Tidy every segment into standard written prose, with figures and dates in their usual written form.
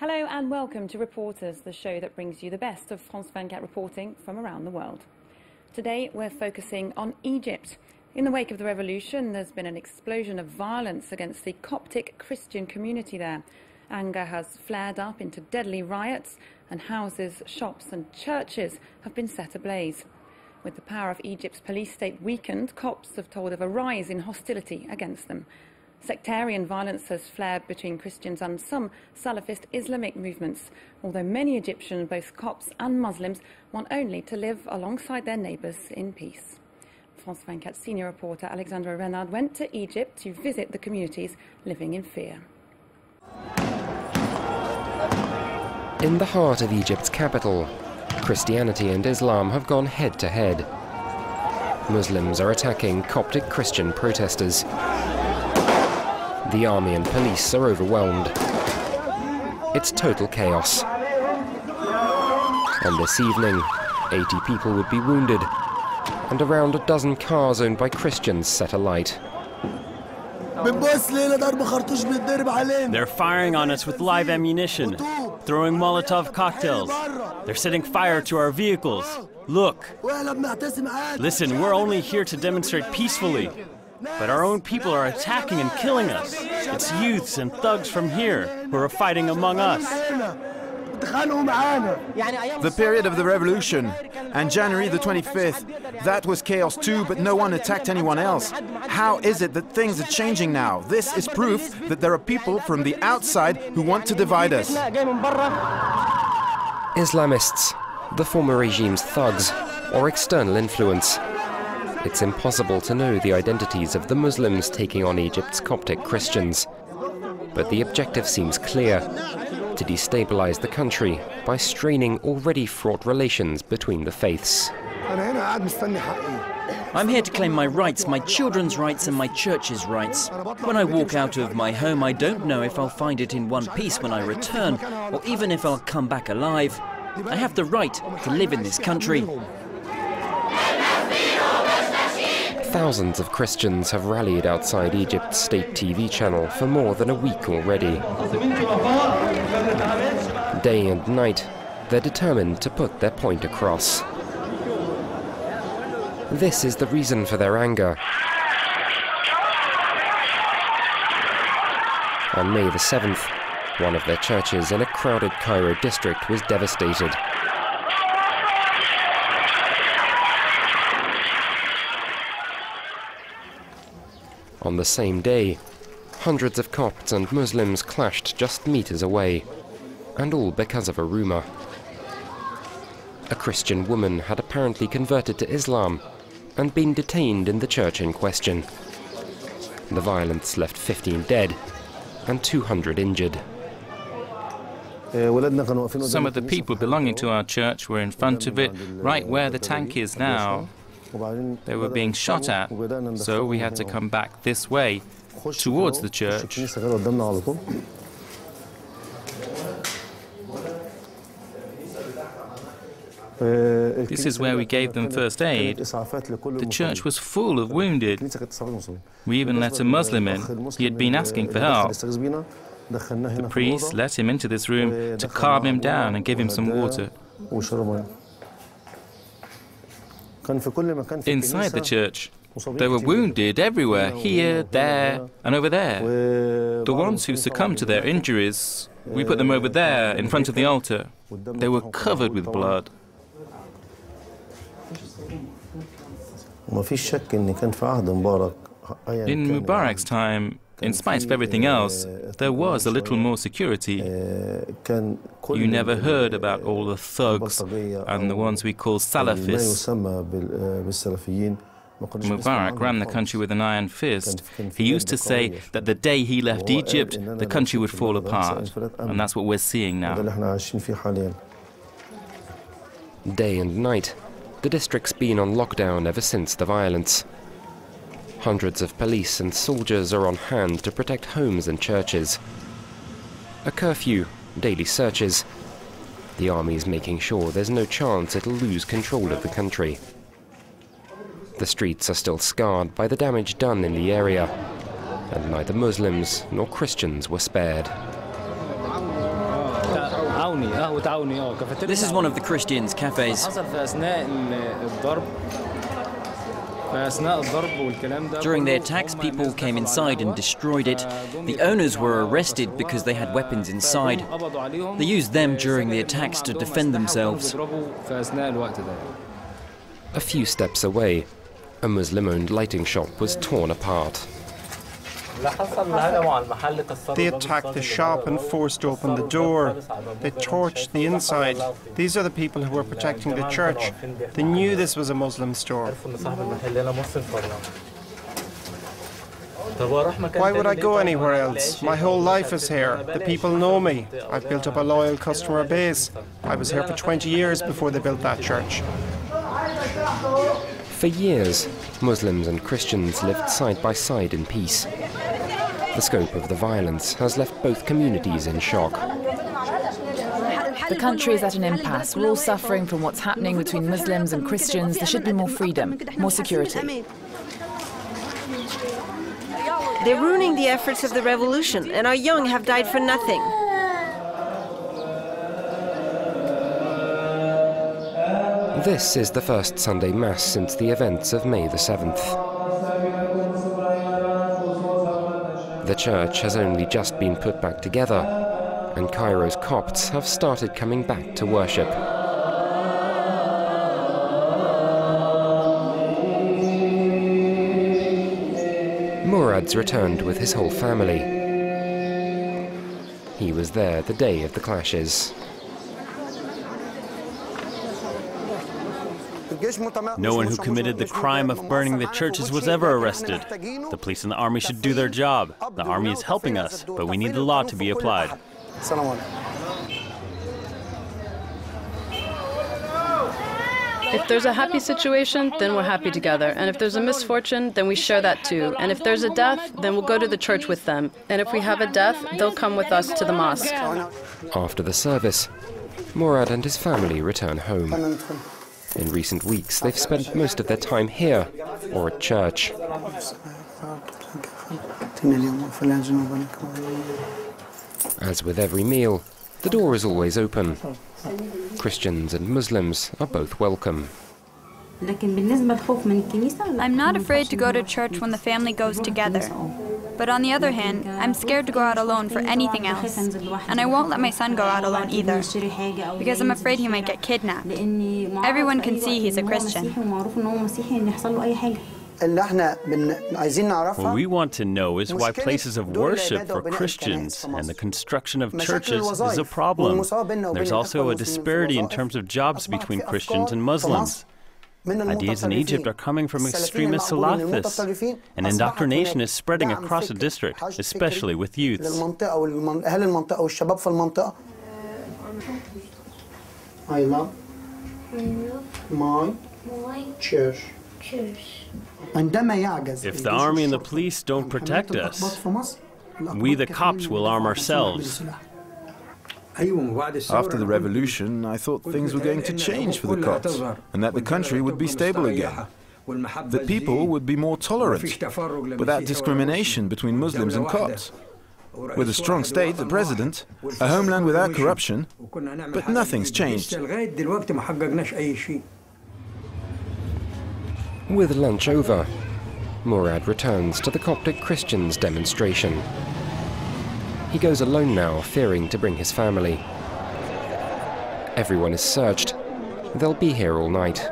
Hello and welcome to Reporters, the show that brings you the best of France 24 reporting from around the world. Today we're focusing on Egypt. In the wake of the revolution, there's been an explosion of violence against the Coptic Christian community there. Anger has flared up into deadly riots, and houses, shops and churches have been set ablaze. With the power of Egypt's police state weakened, Copts have told of a rise in hostility against them. Sectarian violence has flared between Christians and some Salafist Islamic movements, although many Egyptians, both Copts and Muslims, want only to live alongside their neighbours in peace. France 24 senior reporter Alexandra Renard went to Egypt to visit the communities living in fear. In the heart of Egypt's capital, Christianity and Islam have gone head-to-head. Muslims are attacking Coptic Christian protesters. The army and police are overwhelmed. It's total chaos. And this evening, 80 people would be wounded, and around a dozen cars owned by Christians set alight. They're firing on us with live ammunition, throwing Molotov cocktails. They're setting fire to our vehicles. Look. Listen, we're only here to demonstrate peacefully. But our own people are attacking and killing us. It's youths and thugs from here who are fighting among us. The period of the revolution and January the 25th, that was chaos too, but no one attacked anyone else. How is it that things are changing now? This is proof that there are people from the outside who want to divide us. Islamists, the former regime's thugs, or external influence. It's impossible to know the identities of the Muslims taking on Egypt's Coptic Christians. But the objective seems clear: to destabilize the country by straining already fraught relations between the faiths. I'm here to claim my rights, my children's rights and my church's rights. When I walk out of my home, I don't know if I'll find it in one piece when I return, or even if I'll come back alive. I have the right to live in this country. Thousands of Christians have rallied outside Egypt's state TV channel for more than a week already. Day and night, they're determined to put their point across. This is the reason for their anger. On May the 7th, one of their churches in a crowded Cairo district was devastated. On the same day, hundreds of Copts and Muslims clashed just meters away, and all because of a rumor. A Christian woman had apparently converted to Islam and been detained in the church in question. The violence left 15 dead and 200 injured. Some of the people belonging to our church were in front of it, right where the tank is now. They were being shot at, so we had to come back this way, towards the church. This is where we gave them first aid. The church was full of wounded. We even let a Muslim in. He had been asking for help. The priest let him into this room to calm him down and give him some water. Inside the church, there were wounded everywhere, here, there, and over there. The ones who succumbed to their injuries, we put them over there, in front of the altar. They were covered with blood. In Mubarak's time, in spite of everything else, there was a little more security. You never heard about all the thugs and the ones we call Salafists. Mubarak ran the country with an iron fist. He used to say that the day he left Egypt, the country would fall apart. And that's what we're seeing now. Day and night, the district's been on lockdown ever since the violence. Hundreds of police and soldiers are on hand to protect homes and churches. A curfew, daily searches. The army's making sure there's no chance it'll lose control of the country. The streets are still scarred by the damage done in the area, and neither Muslims nor Christians were spared. This is one of the Christians' cafes. During the attacks, people came inside and destroyed it. The owners were arrested because they had weapons inside. They used them during the attacks to defend themselves. A few steps away, a Muslim-owned lighting shop was torn apart. They attacked the shop and forced open the door. They torched the inside. These are the people who were protecting the church. They knew this was a Muslim store. Why would I go anywhere else? My whole life is here. The people know me. I've built up a loyal customer base. I was here for 20 years before they built that church. For years, Muslims and Christians lived side by side in peace. The scope of the violence has left both communities in shock. The country is at an impasse. We're all suffering from what's happening between Muslims and Christians. There should be more freedom, more security. They're ruining the efforts of the revolution, and our young have died for nothing. This is the first Sunday Mass since the events of May the 7th. The church has only just been put back together, and Cairo's Copts have started coming back to worship. Murad's returned with his whole family. He was there the day of the clashes. No one who committed the crime of burning the churches was ever arrested. The police and the army should do their job. The army is helping us, but we need the law to be applied. If there's a happy situation, then we're happy together. And if there's a misfortune, then we share that too. And if there's a death, then we'll go to the church with them. And if we have a death, they'll come with us to the mosque. After the service, Murad and his family return home. In recent weeks, they've spent most of their time here or at church. As with every meal, the door is always open. Christians and Muslims are both welcome. I'm not afraid to go to church when the family goes together. But on the other hand, I'm scared to go out alone for anything else. And I won't let my son go out alone either, because I'm afraid he might get kidnapped. Everyone can see he's a Christian. What we want to know is why places of worship for Christians and the construction of churches is a problem. There's also a disparity in terms of jobs between Christians and Muslims. Ideas in Egypt are coming from extremist Salafists, and indoctrination is spreading across the district, especially with youths. I love my church. If the army and the police don't protect us, we the Copts will arm ourselves. After the revolution, I thought things were going to change for the Copts, and that the country would be stable again. That people would be more tolerant, without discrimination between Muslims and Copts. With a strong state, a president, a homeland without corruption, but nothing's changed. With lunch over, Murad returns to the Coptic Christians demonstration. He goes alone now, fearing to bring his family. Everyone is searched. They'll be here all night.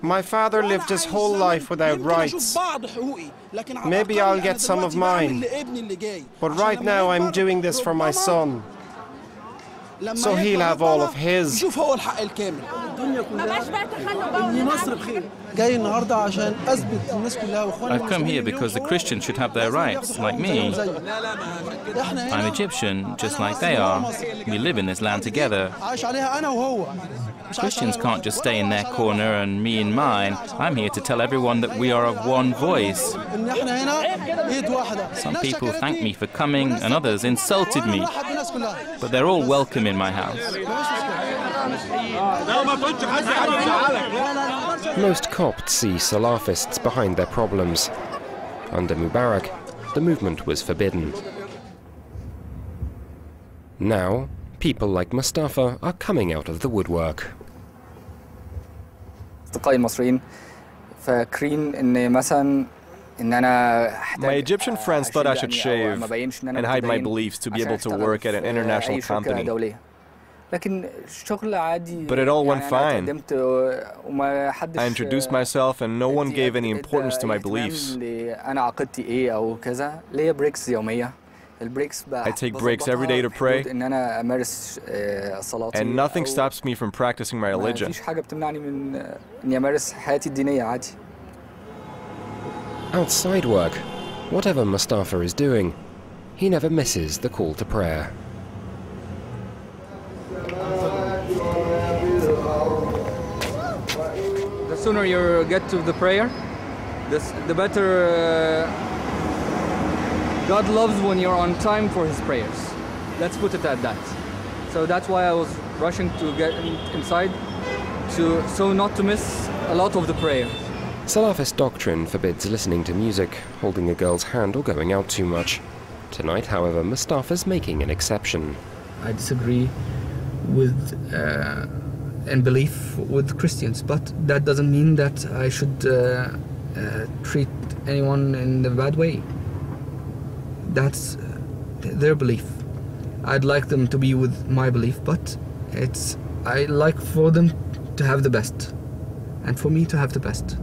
My father lived his whole life without rights. Maybe I'll get some of mine. But right now I'm doing this for my son. So he'll have all of his. I've come here because the Christians should have their rights, like me. I'm Egyptian, just like they are. We live in this land together. Christians can't just stay in their corner and me in mine. I'm here to tell everyone that we are of one voice. Some people thanked me for coming and others insulted me, but they're all welcome in my house. Most Copts see Salafists behind their problems. Under Mubarak, the movement was forbidden. Now, people like Mustafa are coming out of the woodwork. My Egyptian friends thought I should shave and hide my beliefs to be able to work at an international company. But it all went fine. I introduced myself and no one gave any importance to my beliefs. I take breaks every day to pray, and nothing stops me from practicing my religion. Outside work, whatever Mustafa is doing, he never misses the call to prayer. The sooner you get to the prayer, the better. God loves when you're on time for his prayers. Let's put it at that. So that's why I was rushing to get inside, so not to miss a lot of the prayer. Salafist doctrine forbids listening to music, holding a girl's hand or going out too much. Tonight, however, Mustafa's making an exception. I disagree with and belief with Christians, but that doesn't mean that I should treat anyone in a bad way. That's their belief. I'd like them to be with my belief, but I like for them to have the best, and for me to have the best.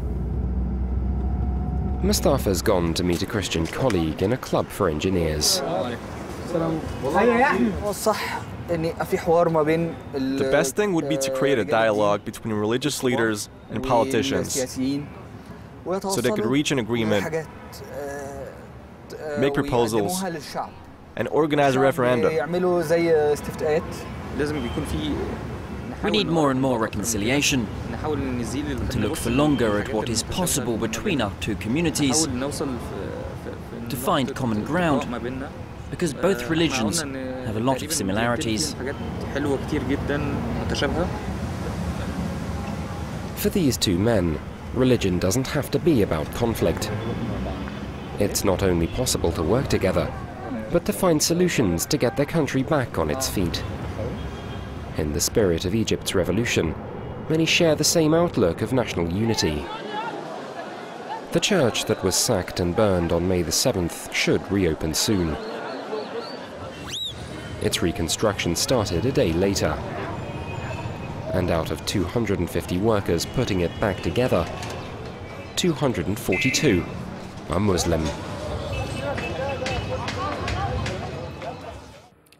Mustafa's gone to meet a Christian colleague in a club for engineers. The best thing would be to create a dialogue between religious leaders and politicians, so they could reach an agreement, make proposals, and organize a referendum. We need more and more reconciliation, to look for longer at what is possible between our two communities, to find common ground, because both religions have a lot of similarities. For these two men, religion doesn't have to be about conflict. It's not only possible to work together, but to find solutions to get their country back on its feet. In the spirit of Egypt's revolution, many share the same outlook of national unity. The church that was sacked and burned on May the 7th should reopen soon. Its reconstruction started a day later. And out of 250 workers putting it back together, 242 are Muslim.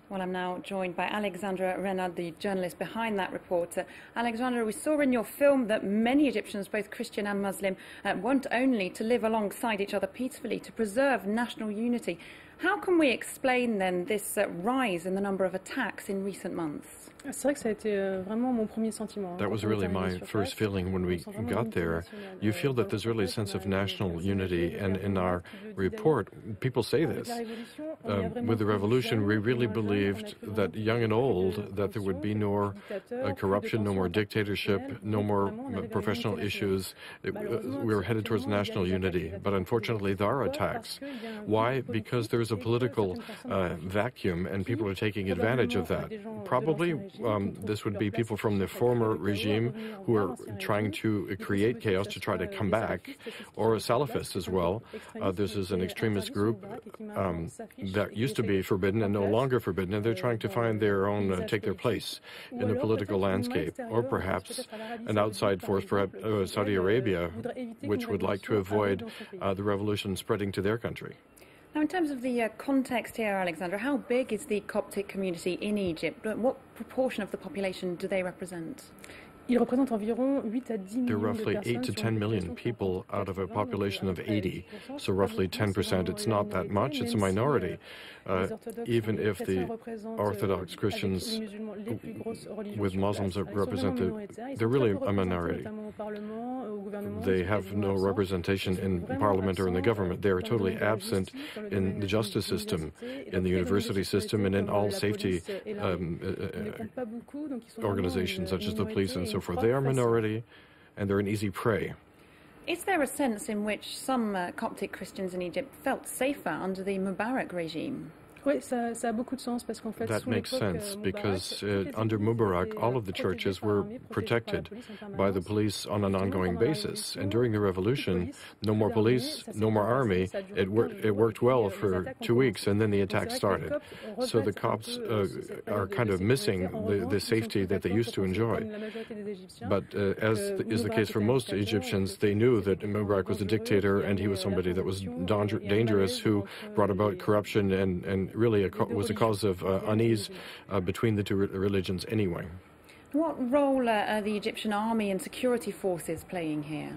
Well, I'm now joined by Alexandra Renard, the journalist behind that report. Alexandra, we saw in your film that many Egyptians, both Christian and Muslim, want only to live alongside each other peacefully, to preserve national unity. How can we explain then this rise in the number of attacks in recent months? That was really my first feeling when we got there. You feel that there's really a sense of national unity, and in our report, people say this. With the revolution, we really believed that young and old, that there would be no corruption, no more dictatorship, no more professional issues. We were headed towards national unity, but unfortunately there are attacks. Why? Because there's a political vacuum, and people are taking advantage of that. Probably this would be people from the former regime who are trying to create chaos to try to come back, or Salafists as well. This is an extremist group that used to be forbidden and no longer forbidden, and they're trying to find their own, take their place in the political landscape. Or perhaps an outside force, perhaps Saudi Arabia, which would like to avoid the revolution spreading to their country. Now, in terms of the context here, Alexandra, how big is the Coptic community in Egypt? What proportion of the population do they represent? There are roughly 8 to 10 million people out of a population of 80, so roughly 10%. It's not that much, it's a minority. Even if the Orthodox Christians with Muslims that represent they're really a minority. They have no representation in parliament or in the government. They are totally absent in the justice system, in the university system, and in all safety organizations such as the police and so forth. They are a minority, and they're an easy prey. Is there a sense in which some Coptic Christians in Egypt felt safer under the Mubarak regime? That makes sense because under Mubarak, all of the churches were protected by the police on an ongoing basis. And during the revolution, no more police, no more army. It worked well for 2 weeks, and then the attack started. So the Copts are kind of missing the safety that they used to enjoy. But as is the case for most Egyptians, they knew that Mubarak was a dictator, and he was somebody that was dangerous, who brought about corruption and really was a cause of unease between the two religions anyway. What role are the Egyptian army and security forces playing here?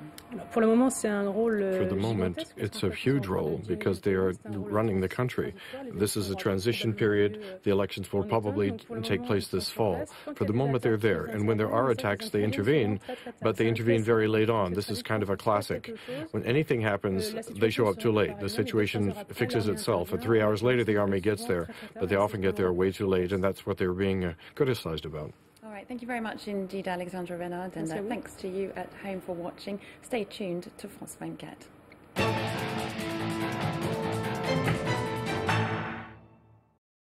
For the moment, it's a huge role because they are running the country. This is a transition period. The elections will probably take place this fall. For the moment, they're there. And when there are attacks, they intervene, but they intervene very late on. This is kind of a classic. When anything happens, they show up too late. The situation fixes itself. And 3 hours later, the army gets there, but they often get there way too late, and that's what they're being criticized about. All right, thank you very much indeed, Alexandra Renard, and thanks to you at home for watching. Stay tuned to France 24.